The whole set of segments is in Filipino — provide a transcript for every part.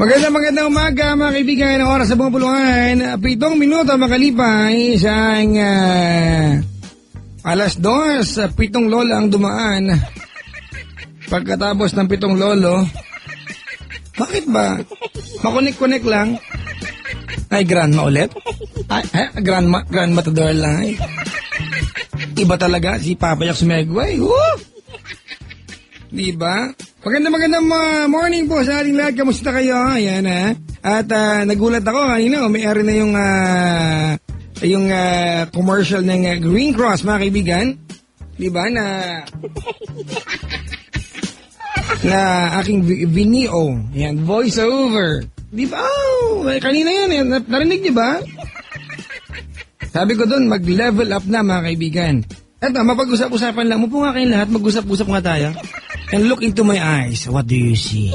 Magandang umaga mga kaibigan ng oras sa bumabuluhan. 7 minuto makalipay sa alas 2, 7 lola ang dumaan. Pagkatapos ng 7 lolo, bakit ba? Makunik-kunik lang. Ay, grandma ulit? Ay, grandma Matador lang ay. Iba talaga si Papa Jack Sumegway. Diba? Magandang morning po sa ating lahat. Kamusta kayo? Ayan At nagulat ako kanina, may-ari na yung commercial ng Green Cross, mga kaibigan. Diba? Na aking Vimeo. Yan, voice over. Diba? Oh, kanina yan. Narinig niyo ba? Sabi ko doon, mag-level up na, mga kaibigan. Eto, mapag-usap-usapan lang. Mupo nga kayong lahat, mag-usap-usap nga tayo. And look into my eyes. What do you see?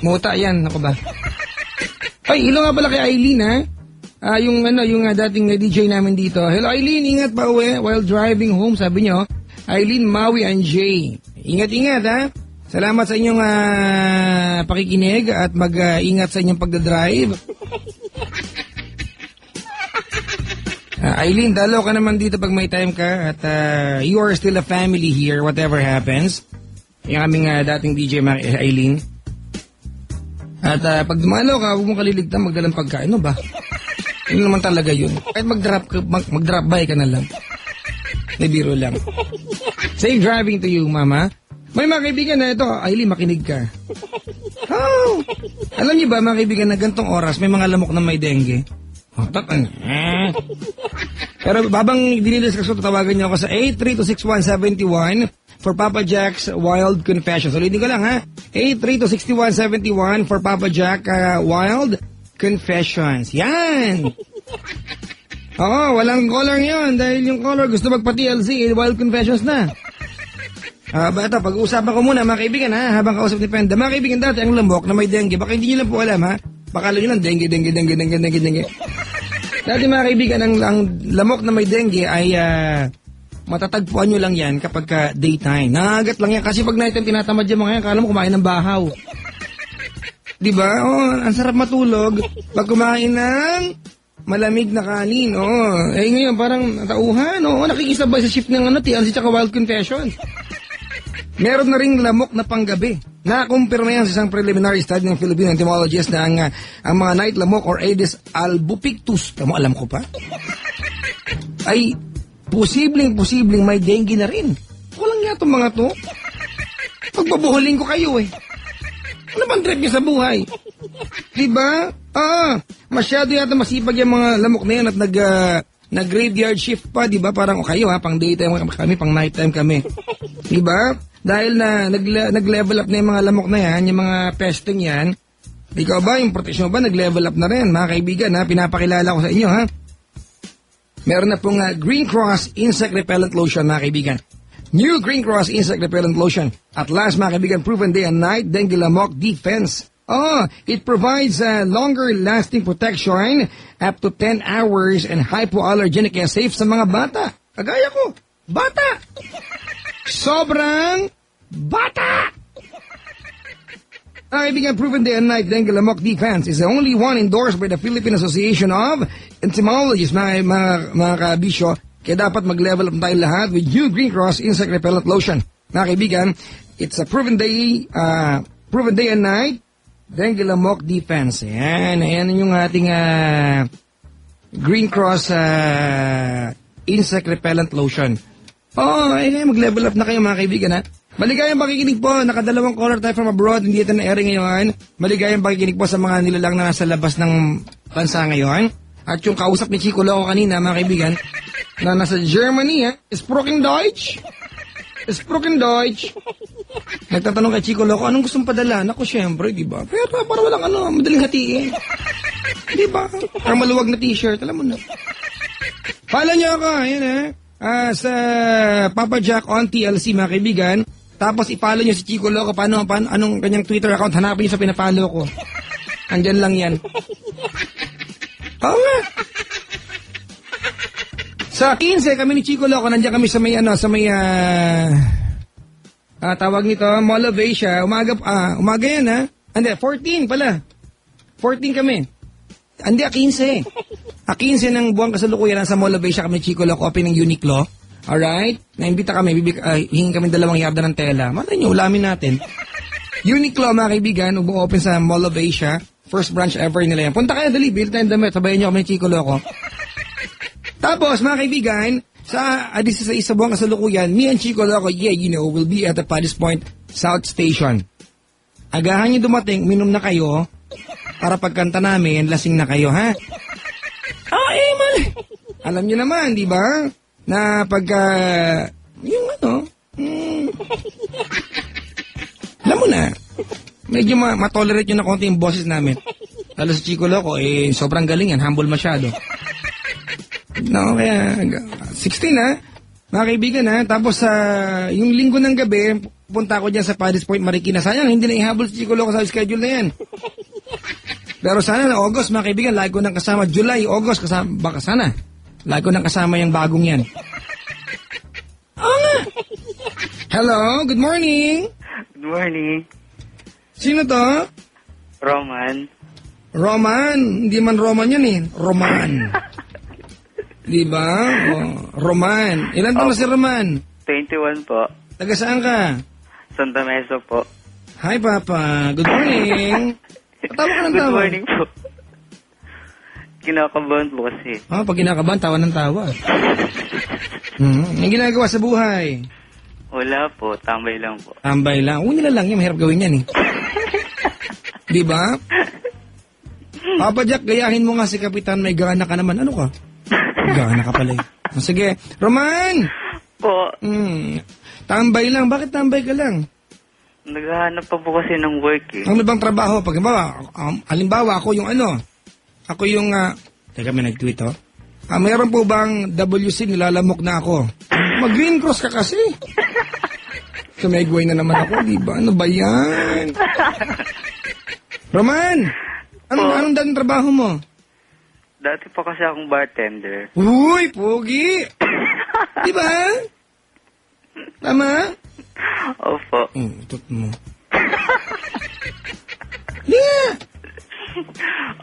Muta yan. Ako ba? Ay, hello nga pala kay Eileen, ha? Yung dating DJ namin dito. Hello, Eileen. Ingat pa uwi while driving home, sabi nyo. Eileen, Maui, and Jay. Ingat, ha? Salamat sa inyong pakikinig at mag-ingat sa inyong pagdadrive. Eileen, dalo ka naman dito pag may time ka at you are still a family here, whatever happens. Yung aming dating DJ, Eileen. At pag dumalo ka, huwag mong kaliligtan magdalang pagkain. Ano ba? Yun naman talaga yun. Kahit mag-drop by ka na lang. May biro lang. Safe driving to you, mama. May mga kaibigan na ito, Eileen, makinig ka. Oh! Alam niyo ba, mga kaibigan, na gantong oras, may mga lamok na may dengue. Pero babang dinilis ko, tawagan niyo ako sa 8326171 for Papa Jack's Wild Confessions. Ulitin ko lang, ha? 8326171 for Papa Jack Wild Confessions. Yan! Oo, walang color ngayon dahil yung color gusto magpa-TLC, Wild Confessions na. Ito, pag-uusapan ko muna, mga kaibigan, ha? Habang kausap ni Penda. Mga kaibigan, dati ang lamok na may dengue. Baka hindi nyo lang po alam, ha? Baka alam nyo lang, dengue. Dati, mga kaibigan, ang lamok na may dengue ay matatagpuan nyo lang yan kapag daytime. Nangagat lang yan. Kasi pag nighttime tinatamad yung mga yan, kala mo kumain ng bahaw. Diba? Oh, ang sarap matulog. Pag kumain ng malamig na kanin. Oh, eh ngayon, parang tauhan. Oh, nakikisabay sa shift ng TLC tsaka Wild Confessions. Meron na ring lamok na panggabi. Nakumpirma yan sa isang preliminary study ng Filipino entomologist na ang mga night lamok or Aedes albopictus, alam ko pa, ay posibleng may dengue na rin. Walang nga itong mga to. Pagbabuhuling ko kayo eh. Ano bang trip niya sa buhay? Diba? Masyado yata masipag yung mga lamok na yan at nag-graveyard shift pa, diba? Parang kayo pang daytime kami, pang nighttime kami. Diba? Dahil na nag-level up na yung mga lamok na yan, yung mga pesting yan, ikaw ba, yung protection ba, nag-level up na rin, mga kaibigan, ha? Pinapakilala ko sa inyo, ha? Meron na pong Green Cross Insect Repellent Lotion, mga kaibigan. New Green Cross Insect Repellent Lotion. At last, mga kaibigan, proven day and night dengue lamok defense. It provides longer-lasting protection, up to 10 hours, and hypoallergenic, kaya safe sa mga bata. Kagaya ko, bata! Sobrang bata! Kaibigan, proven day and night dengue lamok defense is the only one endorsed by the Philippine Association of Entomologists, mga kabisyo. Kaya dapat mag-level up tayo lahat with new Green Cross Insect Repellent Lotion. Mga kaibigan, it's a proven day and night dengue lamok defense. Ayan yung ating Green Cross Insect Repellent Lotion. Mag-level up na kayo, mga kaibigan, ha? Maligayang pakikinig po, nakadalawang caller tayo from abroad, hindi ito na-airing ngayon. Maligayang pakikinig po sa mga nilalang na nasa labas ng bansa ngayon. At yung kausap ni Chico Loco kanina, mga kaibigan, na nasa Germany, Sproken Deutsch? Nagtatanong kay Chico Loco, anong gustong padala? Naku, syempre, di ba? Pero para walang madaling hatiin. Di ba? Para maluwag na t-shirt, alam mo na. Follow niyo ako, ayan sa Papa Jack on TLC, mga kaibigan. Tapos i-follow nyo si Chico Loco. Anong kanyang Twitter account? Hanapin nyo sa pinapollow ko. Andyan lang yan. Oo nga. Sa 15 kami ni Chico Loco, nandiyan kami sa may tawag nito, Mall of Asia. Umaga yan, Hindi, 14 pala. 14 kami. Hindi, 15. 15 ng buwang kasalukuyan nasa Mall of Asia kami, Chico Loco, open ng Uniqlo. Alright? Naimbita kami, hingin kami 2 yarda ng tela. Malay nyo, ulamin natin. Uniqlo, mga kaibigan, open sa Mall of Asia. First branch ever nila yan. Punta kayo, dali, bill tayong damit. Sabayan nyo kami, Chico Loco. Tapos, mga kaibigan, sa 16 sa buwang kasalukuyan, me and Chico Loco, will be at the Paddy's Point South Station. Agahan nyo dumating, minom na kayo, para pagkanta namin, lasing na kayo, ha? Mali. Alam nyo naman, di ba? Na pagka, yung alam mo na, medyo matolerate nyo na konti yung boses namin. Lalo sa Chico Loco, sobrang galing yan, humble masyado. No, kaya, 16 ha, mga kaibigan ha, tapos yung linggo ng gabi, punta ako dyan sa Paddy's Point, Marikina. Sayang, hindi na ihabol si Chico Loco sa schedule na yan. Pero sana na August, mga kaibigan, lagi ko nang kasama. July, August, baka sana. Lagi ko nang kasama yung bagong yan. Oo nga. Hello, good morning. Good morning. Sino to? Roman. Roman. Hindi man Roman yan eh. Roman. Di ba? Roman. Ilan taon na si Roman? 21 po. Taga saan ka? Santa Mesa po. Hi, Papa. Good morning. Tawa ka ng Good tawa. morning po. Kinakabahan po kasi. Pag kinakabahan, tawa ng tawa. Ang ginagawa sa buhay? Wala po. Tambay lang po. Tambay lang. Nila lang yan. Mahirap gawin yan eh. Di ba? Papa Jack, gayahin mo nga si Kapitan. May gana ka naman. Ano ka? Gana ka pala eh. Sige. Roman! Po. Tambay lang. Bakit tambay ka lang? Naghahanap pa po kasi ng work eh. Ano bang trabaho? Pag halimbawa, ako yung ako yung, teka may nag-tweet mayroon po bang WC nilalamok na ako? Mag-green cross ka kasi. Sumegway na naman ako, di ba? Ano ba yan? Roman! Anong dating trabaho mo? Dati pa kasi akong bartender. Uy, pogi! Di ba? Tama? Opo. Utot mo. Yeah!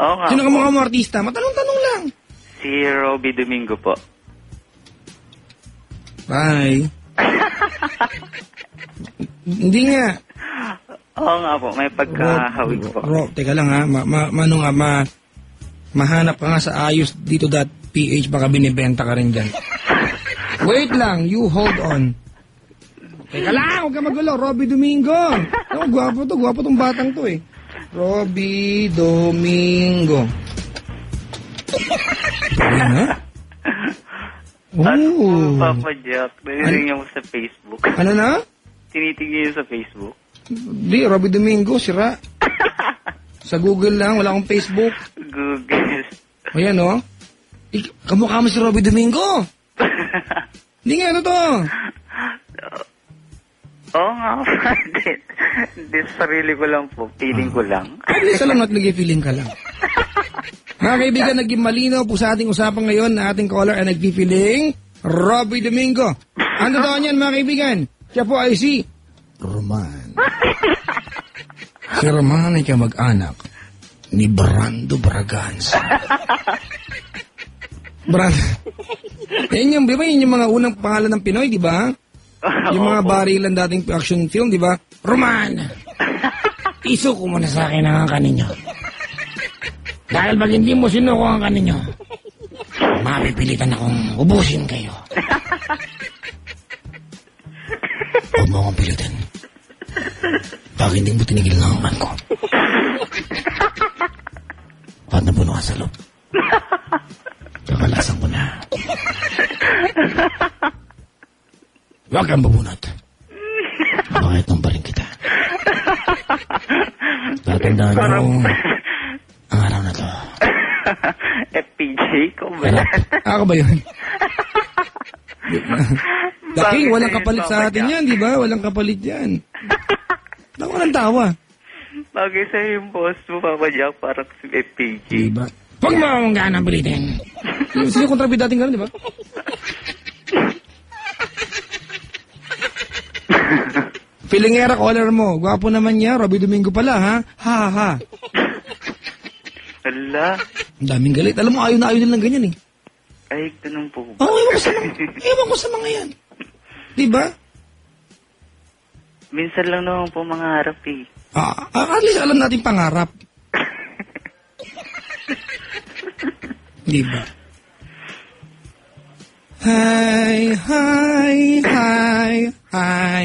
Oo nga. Sino ka mukha mo artista? Matanong-tanong lang. Si Robby Domingo po. Bye. Hindi nga. Oo nga po. May pagkahawig po. Teka lang ha. Mahanap ka nga sa ayos.dito.ph. Baka binibenta ka rin dyan. Wait lang. You hold on. Teka lang, huwag ka magulo. Robby Domingo. Oh, gwapo to. Gwapo tong batang to eh. Robby Domingo. Ayan ha? Ano po, Oh. Papa Jack? Narinig mo sa Facebook. Ano na? Tinitingin niyo sa Facebook. Di, Robby Domingo, sira. Sa Google lang, wala akong Facebook. Google. Ayan o. Kamukha mo si Robby Domingo. Hindi nga, ano to? Oo nga, hindi, sarili ko lang po, feeling ko lang. At least alam na't nag-feeling ka lang. Mga kaibigan, naging malinaw po sa ating usapan ngayon na ating caller ay nag-feeling Robby Domingo. Ano daw niyan, mga kaibigan? Siya po ay si Roman. Si Roman ay kamag-anak ni Brando Braganza. Yan yung mga unang pangalan ng Pinoy, di ba? Yung mga barilan dating action film, di ba? Roman! Isuko mo na sa akin ang kaninyo. Dahil pag hindi mo sinuko ang kaninyo, mapipilitan akong ubusin kayo. Huwag mo akong pilitan. Pag hindi mo tinigil ng angkan ko. At napuno ka sa loob. Kakalasan ko na. Huwag kang bubunot. Bakit nang pa rin kita? Tatandaan nyo ang araw na to. FPJ ko ba yan? Ako ba yun? Daking, walang kapalit sa atin yan, di ba? Walang kapalit yan. Tawa ng tawa. Bagay sa yung boss mo, Papa Jack, parang si FPJ. Di ba? Huwag mo akong ganang pilitin. Sino kontrabid dating gano'n, di ba? Pilingera caller mo. Gwapo naman niya. Robby Domingo pala, ha? Ha, ha. Ala. Ang daming galit. Alam mo, ayaw na ayaw nilang ganyan eh. Ay, ganun po ba? Oo, ewan ko sa mga yan. Diba? Minsan lang naman po mangarap eh. At least alam natin pangarap. Diba? Hi, hi, hi, hi.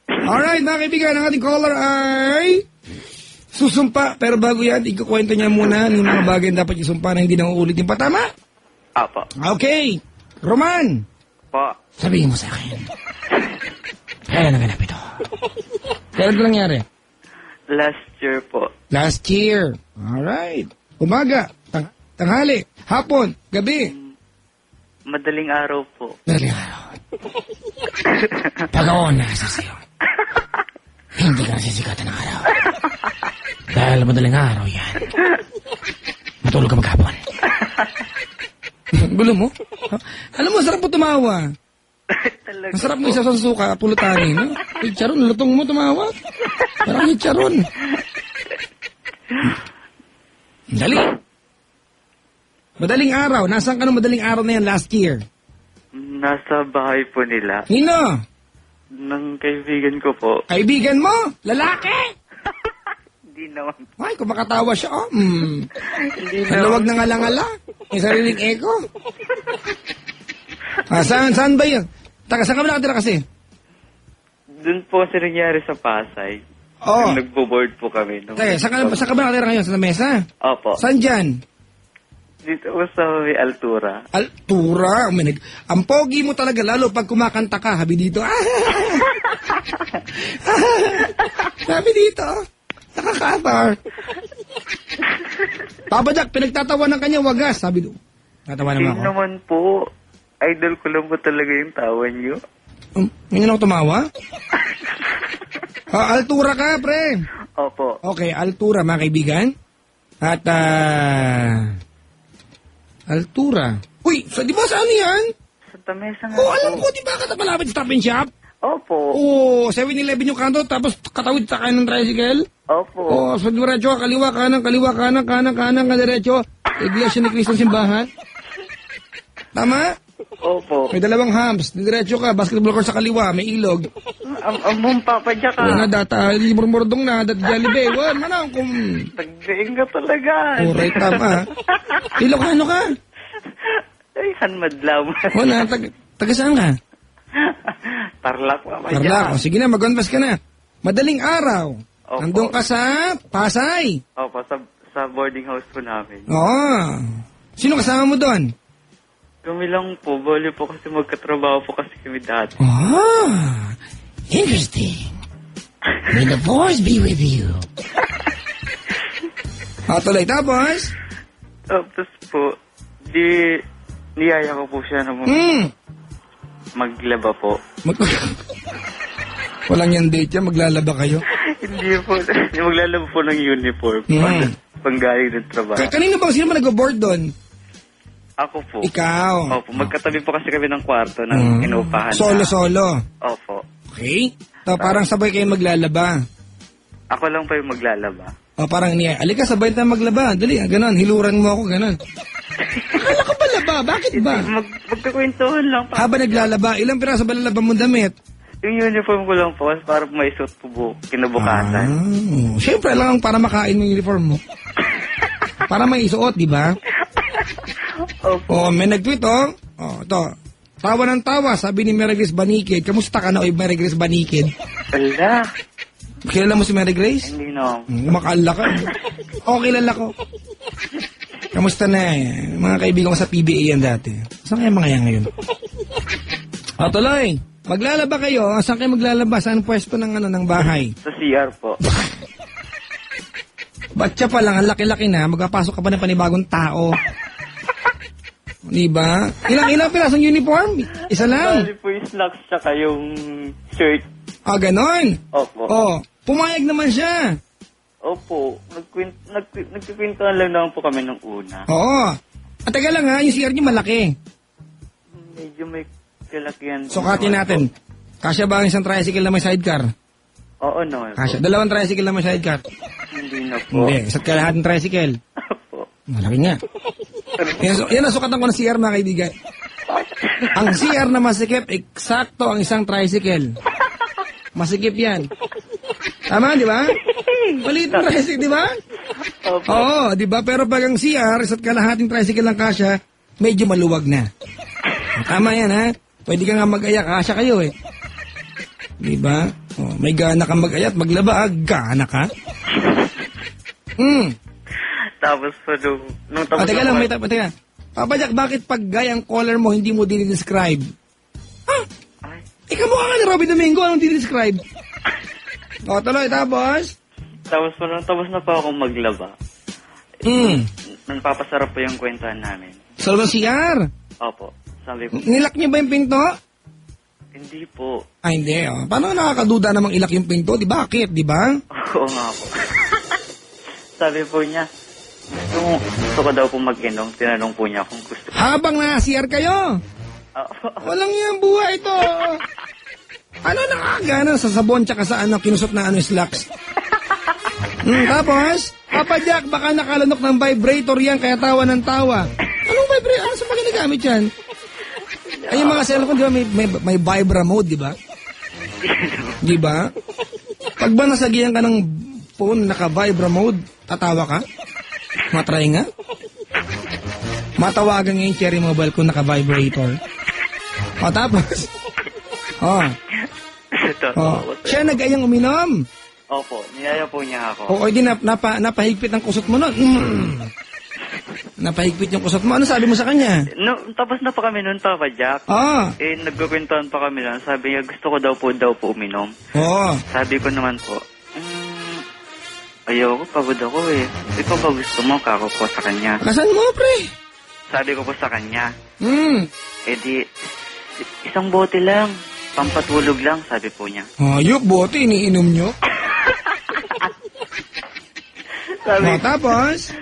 Alright, mga kaibigan, ang ating caller ay susumpa. Pero bago yan, ikukwento niya muna ng mga bagay na dapat isumpa na hindi na uulitin pa. Tama? Apo. Okay. Roman, Po. sabihin mo sa akin. Kaya naganap ito. Kailan ito nangyari? Last year po. Last year. Alright. Umaga, tanghali, hapon, gabi. Madaling araw po. Madaling araw. Pag-aon na sa'yo. Hindi ka nasisikatan ng araw. Dahil madaling araw yan. Matulog ka maghapon. Gulo mo? Alam mo, sarap mo tumawa. Talaga Masarap mo po. isa sa suka, pulutanin. No? Ay, Charon, lutong mo tumawa. Parang yung Charon. Dali. Madaling araw. Nasaan ka nung madaling araw na yan last year? Nasa bahay po nila. Nino? Ng kaibigan ko po. Kaibigan mo? Lalaki? Hindi naman. Ay, kung makatawa siya, oh. Hindi Naluwag naman. ng alangala. May sariling echo. Saan ba yun? Saan ka ba nakatira kasi? Doon po kasi nangyari sa Pasay. Oo. Nung nagbo-board po kami. Saan ka ba nakatira ngayon? Sa mesa? Opo. Saan dyan? Dito po sa may Altura. Altura. Ang pogi mo talaga, lalo pag kumakanta ka, habi dito. Habi dito. Nakakatar. Papa Jack, pinagtatawa ng kanya, wagas. Sabi doon. Natawa naman Hindi ako. naman po. Idol ko lang po talaga yung tawa niyo. Ngayon ako tumawa? Altura ka, pre. Opo. Okay, Altura, mga kaibigan. At, Altura. Uy, di ba saan yan? Santa Mesa nga Oh, alam po. ko, di ba malapit sa Stop and Shop? Opo. Oh, 7-Eleven yung kanto, tapos katawid sa kanan ng tricycle. Opo. Oh, sa diretso, kaliwa, kanan, diretso. Iglesia ni Cristo Simbahan. Tama? Opo. May dalawang humps. Diretso ka, basketball court sa kaliwa, may ilog. Among papadya ka. Wala na data, murmurdong na, Jollibee. Wan, manang kung... Tagdaing ka talaga. Oh, right, tama. Ilocano ka? Ay, hanmadlam. Wala, taga saan ka? Tarlac papadya. Carla, oh, sige na, mag-confess ka na. Madaling araw. Opo. Nandun ka sa Pasay. Opo, sa boarding house po namin. Oo. Sino kasama mo doon? Kami lang po, bali po kasi magkatrabaho po kasi kami dati. Ah, interesting. May the force be with you. Tuloy. Tapos? Tapos po, niyaya ko po siya na maglaba po. Walang yan date yan, maglalaba kayo. Hindi po, maglalaba po ng uniform. Panggaling ng trabaho. Kanina ba, sino ba nag-board doon? Ako po. Ikaw? Opo, magkatabi po kasi kami ng kwarto ng inuupahan. Solo-solo? Opo. Okay. Parang sabay kayo maglalaba. Ako lang pa yung maglalaba. O parang niya, alika sabay tayo maglaba. Dali, ganon, hiluran mo ako, ganon. Akala ko ba laba? Bakit ba? Magkakwentuhan lang pa. Habang naglalaba, ilang piraso ba lalaba mong damit? Yung uniform ko lang po, para maisuot po kinabukasan. Siyempre lang para makain mo yung uniform mo. Para may isuot, di ba? Opo. Oh, may nag-tweet, oh. Oh, ito. Tawa ng tawa, sabi ni Mary Grace Banikid. Kamusta ka na, oy, Mary Grace Banikid? Ala. Kilala mo si Mary Grace? Hindi no. Makala ka. Oo, kilala ko. Kamusta na mga kaibigan ko sa PBA yan dati? Saan kaya mga yan ngayon? O, tuloy. Maglalaba kayo. Saan kayo maglalaba? Saan pwesto ng bahay? Sa CR po. Batya pa lang, ang laki-laki na. Magpapasok ka pa ng panibagong tao. Diba? Ilang pirasong uniform? Isa lang. Bali po yung slacks tsaka yung shirt. Ganon. Opo. Oh, pumayag naman siya. Opo. Nagkikwentuhan lang naman po kami nung una. Oo. At taga lang ha, yung CR niyo malaki. Medyo may kalakihan. Sukatin natin. Kasya ba ang isang tricycle na may sidecar? Oo naman po. Kasha. Dalawang tricycle naman sidecar. Hindi na po. Hindi, isa't kalahating tricycle. Po. Malaki nga. Yan ang sukatan ko ng CR, mga kaibigan. Ang CR na masikip, eksakto ang isang tricycle. Masikip yan. Tama, di ba? Maliit ang tricycle, di ba? Opo. Oo, di ba? Pero pag ang CR, isa't kalahating tricycle lang kasya, medyo maluwag na. Tama yan, ha? Pwede ka nga mag-aya, kasya kayo eh. Di ba? Oh, may gana kang mag-aya at maglaba, gana ka? Tapos po, nung tapos Teka lang, teka. Papa Jack, bakit pag gay ang color mo, hindi mo dinidescribe? Ha? Ay, Ikaw mukha ka ni Robby Domingo, anong dinidescribe? O, tuloy, tapos? tapos po, nung tapos na po akong maglaba, nagpapasarap po yung kwentuhan namin. Sa CR? Opo. Sabi ko, Nilak niyo ba yung pinto? hindi po. Ay, hindi. Oh. Paano nakakaduda namang ilak yung pinto? Di bakit, di ba? Oo nga po. Sabi po niya, gusto ko daw po mag-inom. Tinanong po niya kung gusto. Habang na-CR kayo? Walang yung buhay ito. Ano nakakagana sa sabon tsaka sa kinusot na slacks? Tapos, Papa Jack, baka nakalanok ng vibrator yan kaya tawa ng tawa. Anong vibrator? Ano sa mga ginagamit yan? Ay, yung mga cellphone, di ba, may vibra mode, di ba? Di ba? Pag ba nasagihan ka ng phone naka-vibra mode, tatawa ka? Matry nga? Matawagan nga yung Cherry Mobile kung naka-vibrator. O, tapos? Siya nag-ayang uminom. Opo, niyaya po niya ako. O, di napahigpit ang kusot mo nun. Napahigpit yung kusot mo. Ano sabi mo sa kanya? No, tapos na pa kami nun, Papa Jack. Nagkukwentuhan pa kami lang. Sabi niya, gusto ko daw po uminom. Sabi ko naman po, ayoko, pagod ako eh. Ikaw ba gusto mo? Kako po sa kanya. Kasan mo, pre? Sabi ko po sa kanya. Di, isang bote lang. Pampatulog lang, sabi po niya. Ayok, bote, iniinom nyo? Tapos?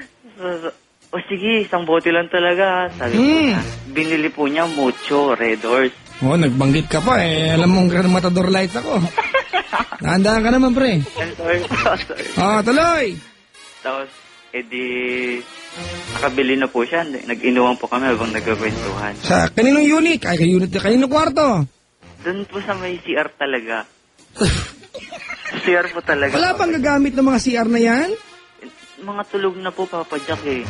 O sige, isang bote lang talaga. Sabi po niya. Binili po niya mucho, Red Horse. Nagbanggit ka pa eh. Alam mong matador lights ako. Nahandaan ka naman, pre. I'm sorry. Tuloy. Tapos, nakabili na po siya. Nag-inuwan po kami habang nagkakwentuhan. Sa kaninong unit? Kaninong kwarto? Doon po sa may CR talaga. CR po talaga. Wala bang gagamit ng mga CR na yan? Mga tulog na po, Papa Jack eh.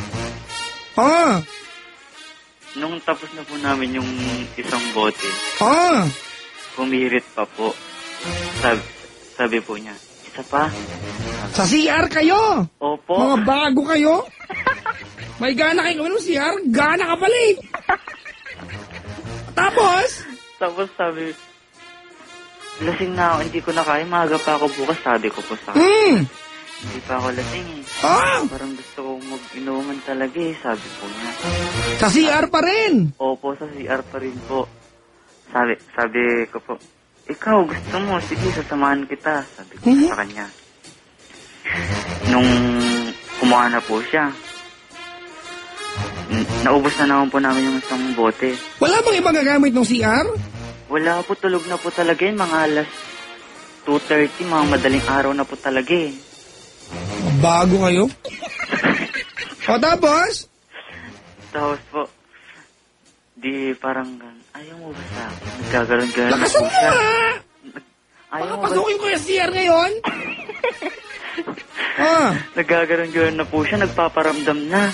Nung tapos na po namin yung isang bote, humirit pa po. Sabi po niya, isa pa. Sa CR kayo? Opo. Mga bago kayo? May gana kayo ng CR? Gana ka pala eh. Tapos sabi, lasing na ako, hindi ko na kaya, maaga pa ako bukas, sabi ko po sa kanya. Hindi pa ako lasing eh. Parang gusto ko mag-inuman talaga eh, sabi po niya. Sa CR pa rin? Opo, sa CR pa rin po. Sabi ko po, ikaw gusto mo, sige, sasamahan kita, sabi ko sa kanya. Nung kumuha na po siya, naubos na naman po namin yung isang bote. Wala bang ibang gagamit ng CR? Wala po, tulog na po talaga yun, mga alas 2:30, mga madaling araw na po talaga eh. Bago kayo? Tapos? Tapos po, parang, ayaw mo ba sa akin? Nagkagalan-galan na lakasan po siya. Papasukin ko yung CR ngayon? Nagkagalan-galan na po siya, nagpaparamdam na.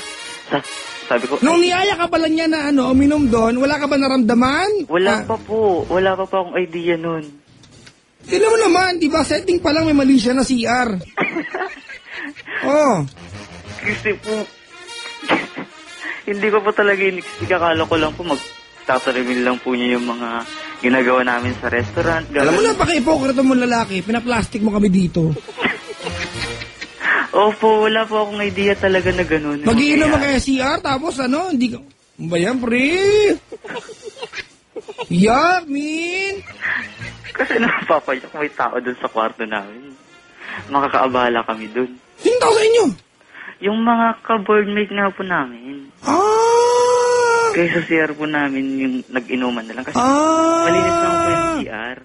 Sabi ko, nung niyaya ka pala niya na uminom doon, wala ka ba naramdaman? Wala pa po akong idea nun. Tignan mo naman, di ba? Setting pa lang may mali siya na CR. Kasi po, hindi ko po talaga ikakala ko lang po magtatarimil lang po niya yung mga ginagawa namin sa restaurant. Alam mo na, paka-ipokrito mo lalaki, pinaplastic mo kami dito. Opo, wala po akong idea talaga na gano'n. Mag-iinom mo kaya CR, tapos hindi ka... Ba yan, pre? Yak, min! Kasi napapayak may tao dun sa kwarto namin. Makakaabala kami dun. Sino tao sa inyo? Yung mga ka-boardmate nga po namin. Kaya sa CR po namin yung nag-inuman na lang. Kasi malinis lang po yung CR.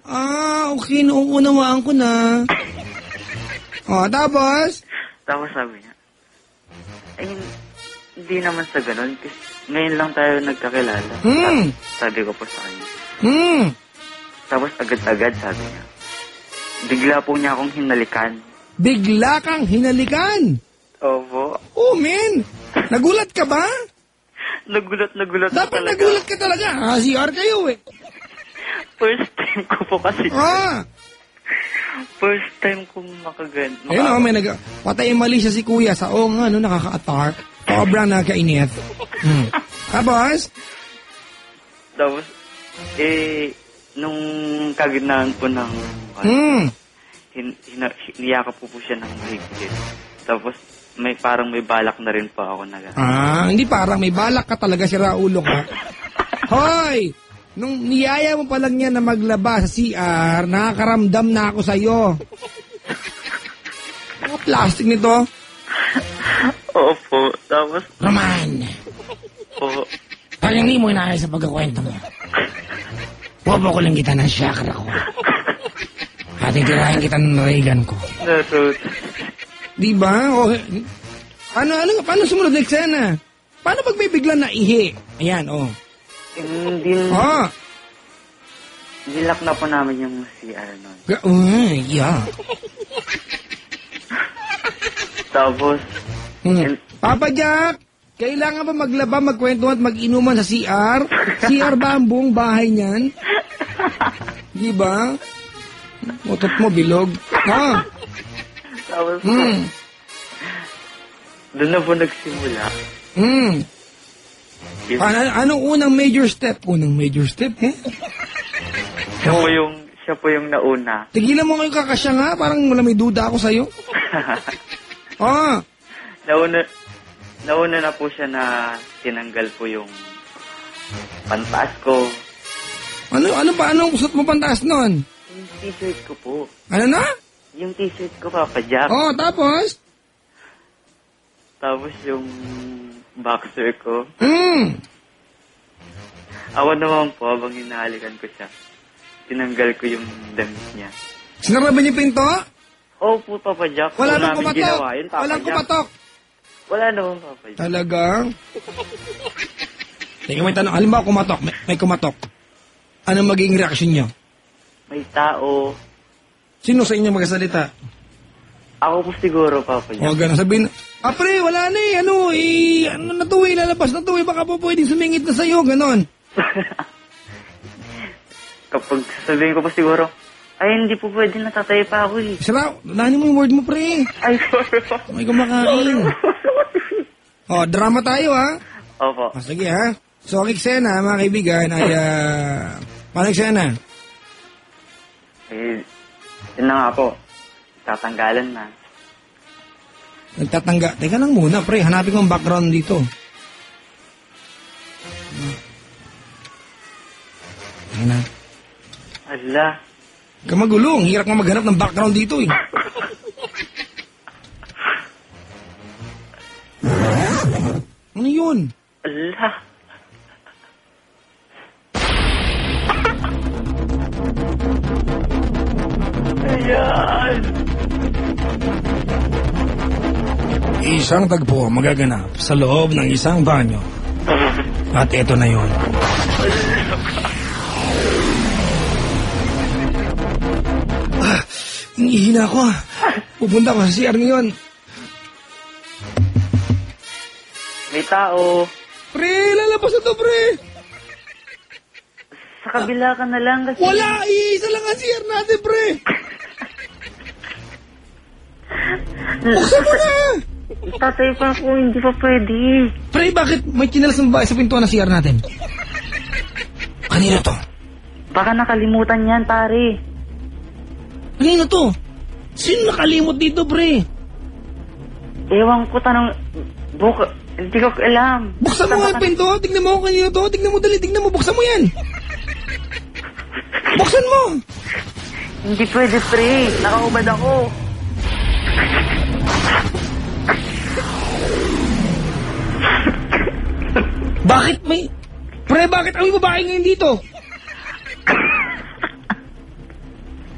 Okay, nauunawaan ko na. Oh, tapos? Tapos sabi niya, ay, hindi naman sa ganun. Kasi ngayon lang tayo nagkakilala. Sabi ko po sa kanya. Tapos agad-agad sabi niya, bigla po niya akong hinalikan. Bigla kang hinalikan? Opo. Oh, men. Nagulat ka ba? Nagulat Dapat talaga. nagulat ka talaga. CR kayo eh. First time ko po kasi. First time ko Ayun may patay mali siya si kuya sa nga, nakaka-attack. Sobrang nakainit. Tapos? Tapos, nung kagitnaan po ng niyakap po siya ng mahigpit. Tapos, parang may balak na rin po ako na gano'n. Hindi parang may balak ka talaga, sira ulo ka. Hoy! Nung niyaya mo pa lang niya na maglaba sa CR, nakakaramdam na ako sa'yo. Mga plastic nito. Opo. Tapos, Roman! po, Pag hindi mo inayos sa pagkakwento mo, bobo ko lang kita ng chakra ko. At itirahin kita ng Reagan ko. narot. Di ba? Paano sumunod na eksena? Paano pag may biglang naihi? Ayan, Hindi, nilak na po namin yung CR nun. Yeah. Tapos, Papa Jack, kailangan ba maglaba, magkwentuhan at mag-inuman sa CR? CR ba ang buong bahay niyan? Di ba? Utot mo, bilog. tapos doon na po nagsimula. Anong unang major step? Unang major step, Siya po yung nauna. Tigilan mo kayo kakasya nga, parang wala may duda ako sa'yo. Nauna na po siya na tinanggal po yung pantaas ko. Ano pa? Anong suot mo pantaas nun? Yung t-shirt ko po. Ano na? Yung t-shirt ko, Papa Jack. Tapos? Tapos yung boxer ko. Ako naman po, habang hinahalikan ko siya, tinanggal ko yung damit niya. Sinara ba niyo pinto? Opo, Papa Jack. Wala Kung nang namin kumatok. ginawa yun, Papa Walang Jack. kumatok. Wala naman, Papa Jack. Talaga? Teka, may tanong. Halimbawa kumatok. May kumatok. Anong magiging reaksyon niyo? May tao. Sino sa inyo magsasalita? Ako po siguro, Papa Jack. Gano'n. Sabihin, pre, wala na ano na to lalabas na to baka po pwedeng sumingit na sa'yo, gano'n. Kapag sabihin ko pa siguro, ay, hindi po pwede, natatay pa ako eh. Sira, lahanin mo yung word mo, pre. Ay, sorry po. May kumakain. Drama tayo, ha? Opo. Sige, ha? So, ang eksena, mga kaibigan, ay, paano eksena? Yun na nga po. Tatanggalan na. Teka lang muna, pre. Hanapin ko ang background dito. Ayan na. Ala. Kamagulong. Hirap nga maghanap ng background dito, eh. Ano yun? Ala. Ayan. Isang tagpo magaganap sa loob ng isang banyo. At eto na yun. Hihina ako. Pupunta ko sa CR ngayon. May tao. Pre, lalabas na to, pre. Sa kabila ka na lang kasi. Wala, isa lang ang CR natin, pre. Buksan mo na. Tatay pa ako, hindi pa pwede. Pre, bakit may chinalas ng bahay sa pintuan ng CR natin? Kanino to? Baka nakalimutan yan, pare. Kanino to? Sino nakalimot dito, pre? Ewan ko, hindi ko alam. Buksan mo nga yung pinto. Tignan mo kung kanino to. Tignan mo, dali. Tignan mo. Buksan mo yan. Buksan mo. Hindi pwede, pre. Nakaubad ako. Bakit may... Pre, bakit ang babae ngayon dito?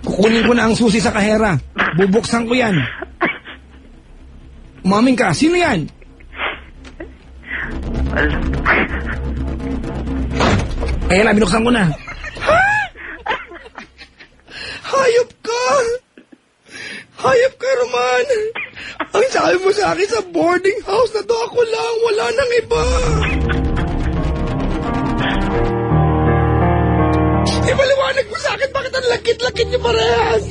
Kukunin ko na ang susi sa kahera. Bubuksan ko yan. Umamin ka. Sino yan? Alam. Ayan na, binuksan ko na. Ha? Hayop ka! Hayop ka, Roman! Ang sabi mo sa akin sa boarding house na to, ako lang, wala nang iba. Ipaliwanag mo sa akin bakit ang lakit-lakit niyo parehas.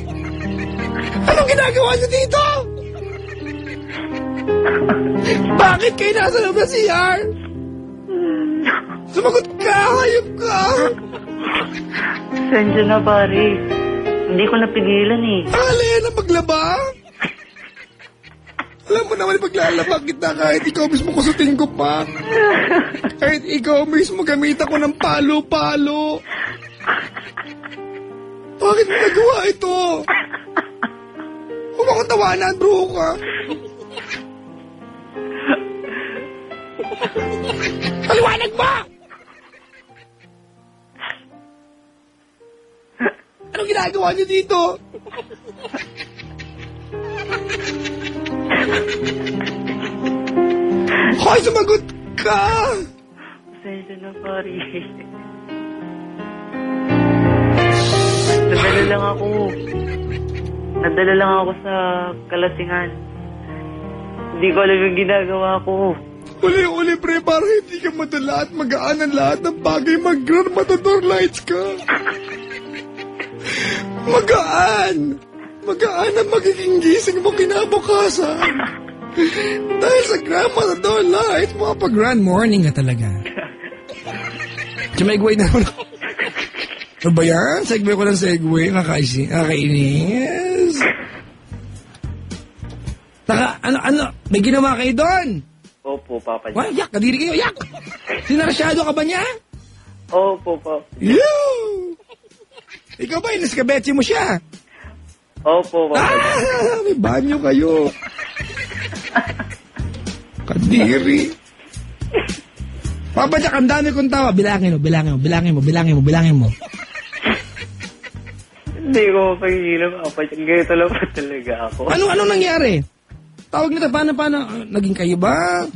Anong ginagawa niyo dito? Bakit kayo nasa loob ng CR? Sumagot ka, hayop ka! Sensya na, pare. Hindi ko napigilan eh. Alin na maglaba? Alam mo naman, paglalaba kita kahit ikaw mismo kusutin ko pa. Kahit ikaw mismo gamit ako ng palo-palo. Bakit mo nagawa ito? Huwag ako tawanan, bro ka. Paliwanag ba? Anong ginagawa niyo dito? Hoy, sumagot ka! Sensya na, pare. Nadala lang ako sa kalasingan. Hindi ko alam yung ginagawa ko. Uli-uli, pre, para hindi ka madala at magaan ang lahat ng bagay. Mag-grand matador lights ka. Magaan. Magaan ang magiging gising mo kinabukasan. Dahil sa Grand Matador Lights, makapag-grand morning ka talaga. Sumegway na naman ako. Ano ba yan? Segway ko ng segway. Nakainis. Ano? May ginawa kayo doon? Opo, Papa. Wah, yak! Kadiri kayo, yak! Sinarasyado ka ba niya? Opo, Papa. Yoo! Ikaw ba, inaskabetsi mo siya? Opo, Papa. May banyo kayo. Kadiri. Papa Jack, ang dami kong tawa. Bilangin mo. Hindi ko mapagilan, Papa Jack. Ganito lang pa talaga ako. Ano nangyari? Tawag nito, paano? Naging kayo ba?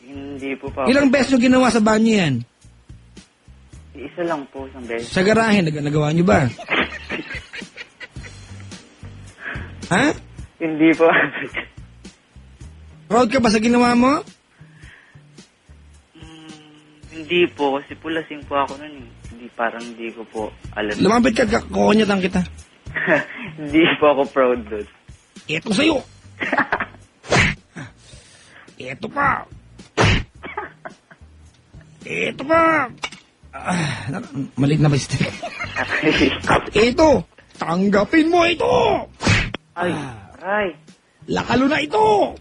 Hindi po, Papa. Ilang beses nyo ginawa sa banyo yan? Isa lang po, isang beses. Sa garahe, nagawa nyo ba? Ha? Hindi po, Papa Jack. Proud ka ba sa ginawa mo? Hindi po, kasi po lasing po ako nun eh. Hindi ko po alam. Lumapit ka, kukonyatan kita. Hindi po ako proud doon. Ito sa'yo. Ito pa. Maliit na ba stick? Ito. Tanggapin mo ito. Ay, aray. Lakalo na ito.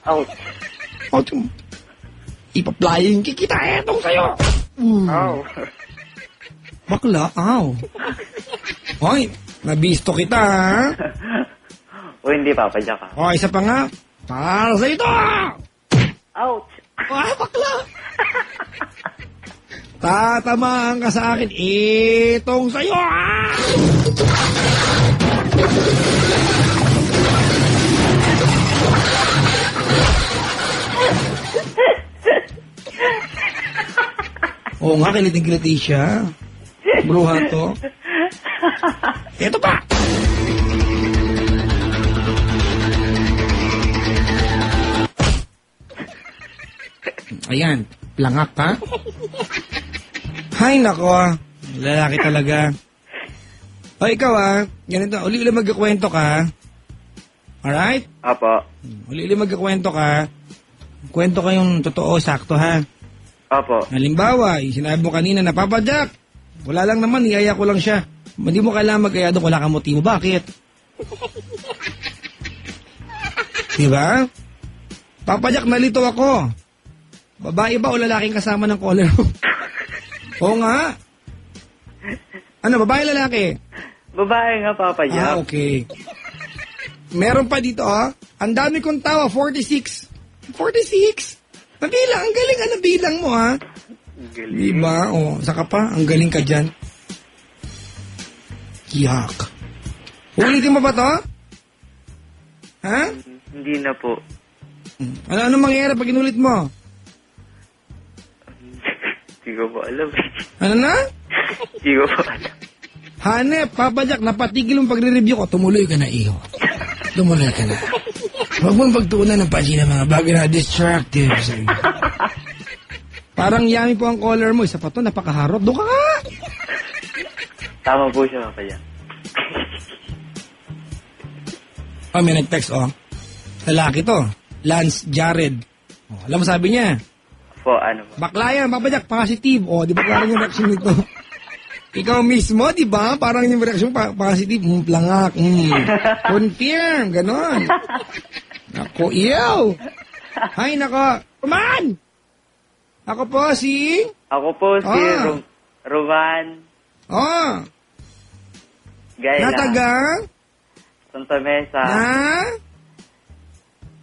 Ouch. Ouch. Ipa-flying kita. Etong sa'yo. Ow. Bakla, aw. Hoy, nabisto kita, ha? O hindi, Papa Jack, ha? O, isa pa nga. Para sa ito! Ouch! Bakla! Tatamaan ka sa akin. Itong sa'yo, ha? Oo nga, kiliting-kiliti siya. Bruha to. Ito pa! Ayan, langak ka? Hay nako, lalaki talaga. O ikaw ganito, uli-uli magkakwento ka. Alright? Apo. Uli-uli magkakwento ka. Kwento ka yung totoo, sakto ha. Apo. Halimbawa, sinabi mo kanina na, Papa Jack, wala lang naman, iyaya ko lang siya. Hindi mo kailangan mag-aya doon, wala kang motibo. Bakit? Diba? Papa Jack, nalito ako. Babae ba o lalaking kasama ng caller mo? Oo nga. Ano, babae lalaki? Babae nga, Papa Jack. Okay. Meron pa dito, Ang dami kong tawa, 46. 46? Nabilang, ang galing nabilang mo, Galing. Diba? Saka pa, ang galing ka dyan. Yak. Ulitin mo ba to? Ha? Hindi na po. Ano mangyayari pag inulit mo? Hindi ko po alam. Ano na? Hindi ko po alam. Hanep, Papa Jack, napatigil yung pagre-review ko. Tumuloy ka na, iho. Tumuloy ka na. Huwag mong pagtuunan ng pansin ng mga bagay na distractive sa iyo. Parang yummy po ang color mo. Isa pa to, napakaharot. Doon ka nga! Tama po siya, Papa Jack. Oh, may nag-text, oh. Lalaki to. Lance Jared. Oh, alam mo sabi niya? Po, ano po? Bakla yan, Papa Jack, positive. Oh, di ba parang yung reaction nito? Ikaw mismo, di ba? Parang yung reaction positive. Plangak. Confirm. Ganon. Ako, iyaw. Hay, nako. Come on! Ako po si... Ako po si Roman Oh. Gaila. Na taga? Santa Mesa.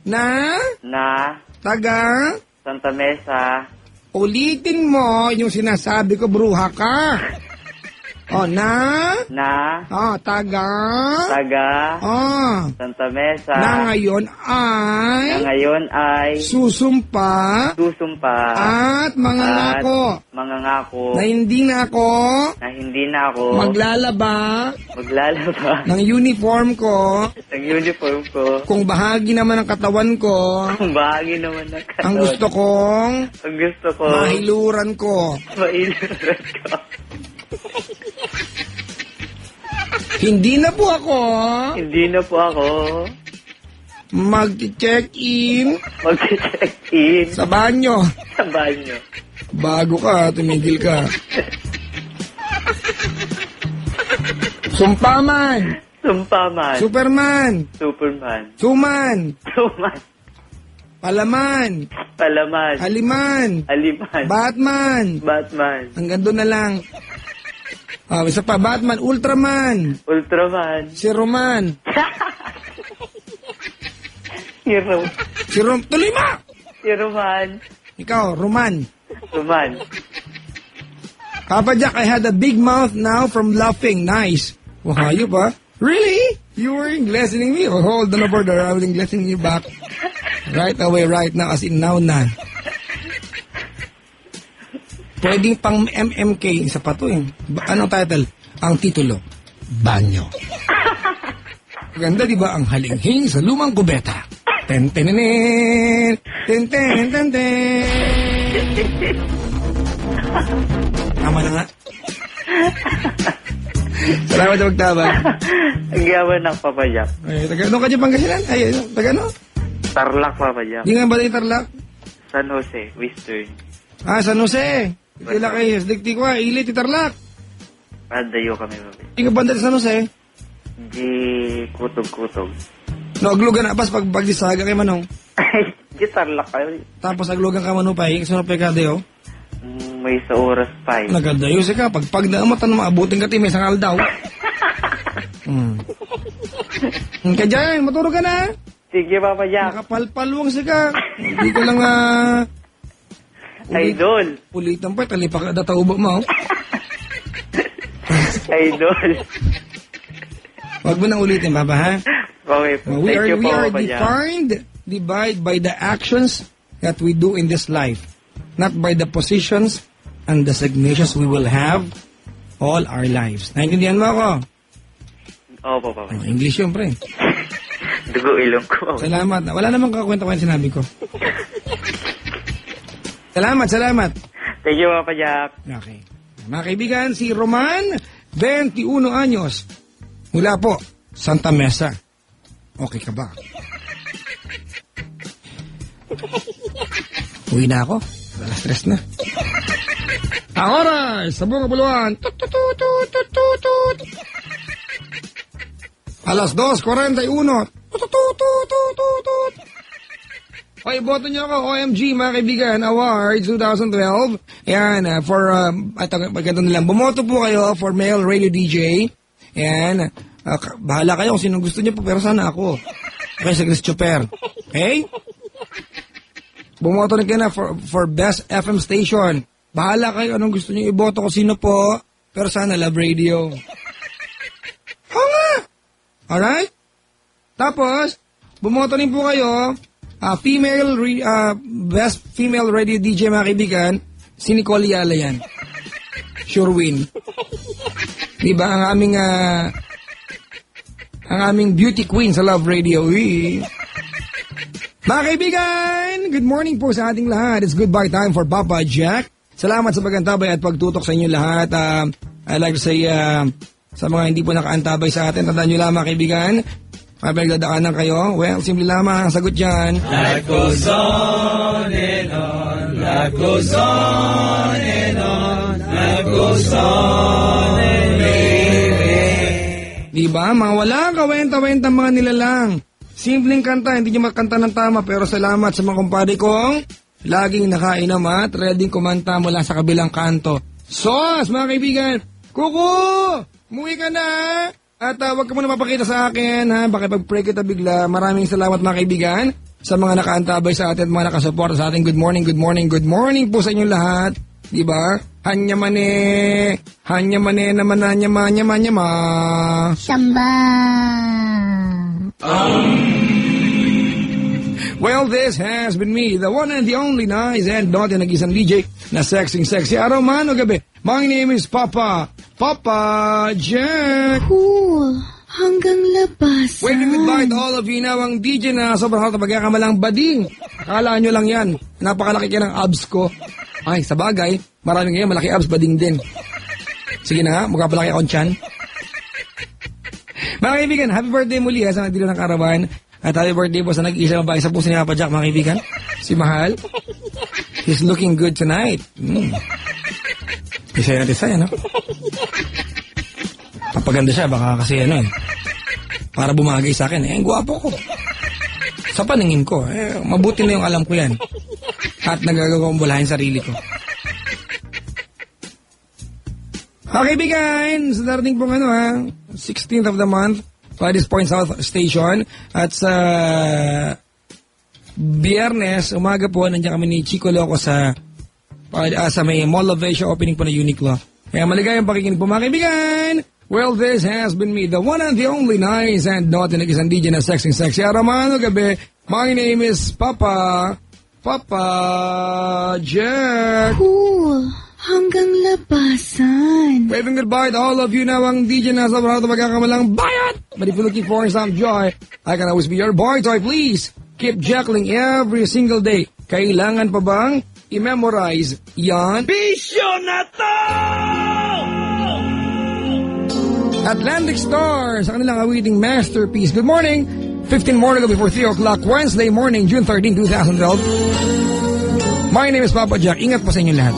Na Taga? Santa Mesa. Ulitin mo yung sinasabi ko, bruha ka. Oh, Na taga? Taga Na Santa Mesa. ngayon Na ngayon ay susumpa susumpa at mangangako mangangako na hindi na ako maglalaba ng uniform ko ng uniform ko kung bahagi naman ng katawan ko kung bahagi naman ng katawan. ang gusto ko mahiluran ko. Hindi na po ako mag-check-in sa banyo. Bago ka, tumigil ka. Sumpaman. Superman. Suman. Palaman. Haliman. Batman. Hanggang doon na lang. Isa pa, Batman. Ultraman. Si Roman. Tuloy mo! Si Roman. Ikaw, Roman. Papa Jack, I had a big mouth now from laughing. Nice. Hayop pa. Really? You were lessening me? Oh, hold on over there. I was lessening you back. Right away, right now, as in now na. Pwedeng pang MMK. Isa pa to eh. Anong title? Ang titulo, Banyo. Ganda, di ba? Ang halinghing sa lumang kubeta. Ten-ten-ten-ten. Ten-ten-ten-ten. Tama na nga. Salamat na magtabag. Ang yaman ng Papa Jack. Ay, taga, ano ka dyan Pangasinan? Ay, taga ano? Tarlac, Papa Jack. Di nga ba yung Tarlac? San Jose, Western. San Jose. Kila kayo, dikti ko ilit yung Tarlac. Dayo kami, Papa Jack. Di ka banda sa San Jose? Di kutog-kutog. No, aglugan na pas pag disaga kay Manong. Di Tarlac kayo. Tapos aglugan ka Manupay, kasi Manupay ka dayo. May sa oras pa eh. Nagadayo siya ka. Pag na mo, tanong maabutin ka may sangal daw. Kaya dyan, maturo ka na. Sige, Papa Jack. Nakapalpalwang siya ka. Hindi ka lang Idol. Ulitan pa, talipak ka dataubo mo. Idol. Huwag mo nang ulitin, Papa, ha? Okay po. We Thank you po, are Papa Jack. defined by the actions that we do in this life. Not by the positions and designations we will have all our lives. Naintindihan mo ako? Opo, Papa. English yun, pre. Dugo ilong ko. Salamat. Wala namang kakwenta-kwenta sinabi ko. Salamat. Thank you, Papa Jack. Okay. Mga kaibigan, si Roman, 21 anyos. Mula po, Santa Mesa. Okay ka ba? Uwi na ako. Alas 3 na. Ang oras sa buong kabuluhan. Tut. Alas 2:41. Tut. Okay, boto niyo ako. OMG, mga kaibigan. Awards 2012. Yan, ito nilang. Bumoto po kayo for male radio DJ. Yan. Bahala kayo kung sino gusto niyo po, pero sana ako. Okay, sa Christopher. Okay? Bumoto rin kayo na for best FM station. Bahala kayo anong gusto niyo iboto ko sino po, pero sana Love Radio. Oo nga! Alright? Tapos, bumoto rin po kayo. Best female radio DJ mga kaibigan, si Nicole Yala yan. Sure win. Diba, ang aming beauty queen sa Love Radio. Mga kaibigan, good morning po sa ating lahat. It's goodbye time for Papa Jack. Salamat sa pag-antabay at pagtutok sa inyo lahat. I'd like to say, sa mga hindi po nakaantabay sa atin, tandaan nyo lang mga kaibigan, pinagdadaanan kayo, well, simple lamang ang sagot dyan. Life goes on and on, life goes on and on, life goes on and on. Diba? Mga walang kawenta-wenta mga nilalang. Simpleng kanta, hindi nyo makanta ng tama, pero salamat sa mga kumpare kong laging nakainom at ready kumanta mula sa kabilang kanto. Sos, mga kaibigan, Kuko! Umuwi ka na! At wag ka muna mapakita sa akin, ha? Baka pag-pray kita bigla. Maraming salamat mga kaibigan sa mga nakaantabay sa atin, mga nakasuporta sa atin. Good morning, good morning, good morning po sa inyo lahat. Diba? Hanya mane naman na nyama. Samba. Well, this has been me, the one and the only nice and naughty nag-isang DJ na sexy araw man o gabi. My name is Papa Jack. Cool. Hanggang labas. Waiting goodbye to all of you now, ang DJ na sobrang hot na pagkakamalang bading. Akala nyo lang yan. Napakalaki kaya ng abs ko. Ay, sa bagay, maraming ngayon malaki abs, bading din. Sige na nga, mukha palaki akong tiyan. Mga kaibigan, happy birthday muli sa nagdilo ng karawan. At happy birthday po sa nag-iisa babae sa puso ni Papa Jack, mga kaibigan. Si Mahal. He's looking good tonight. Isa yan, no? Papaganda siya, baka kasi para bumagay sa akin. Ang gwapo ko. Sa paningin ko, mabuti na yung alam ko yan. At nagagawa kong bulahin sarili ko. Okay, kaibigan, sa darating pong 16th of the month, Paddy's Point South Station. At sa Biyernes, umaga po, nandiyan kami ni Chico Loco sa may Mall of Asia opening po na Uniqlo. Kaya maligayang pakikinig po mga kaibigan. Well, this has been me, the one and the only nice and naughty nag-isang DJ na sexy araw man o gabi. My name is Papa Jack. Cool. Hanggang labasan. Waving goodbye to all of you now, ang DJ na sobrang ito magkakamalang bayat. But if you're looking for some joy, I can always be your boy toy. Please keep jackling every single day. Kailangan pa bang i-memorize yan? Bisyo na to! Atlantic Stars, sa kanilang awiting masterpiece. Good morning. 15 more to go before 3 o'clock. Wednesday morning, June 13, 2012. My name is Papa Jack. Ingat po sa inyo lahat.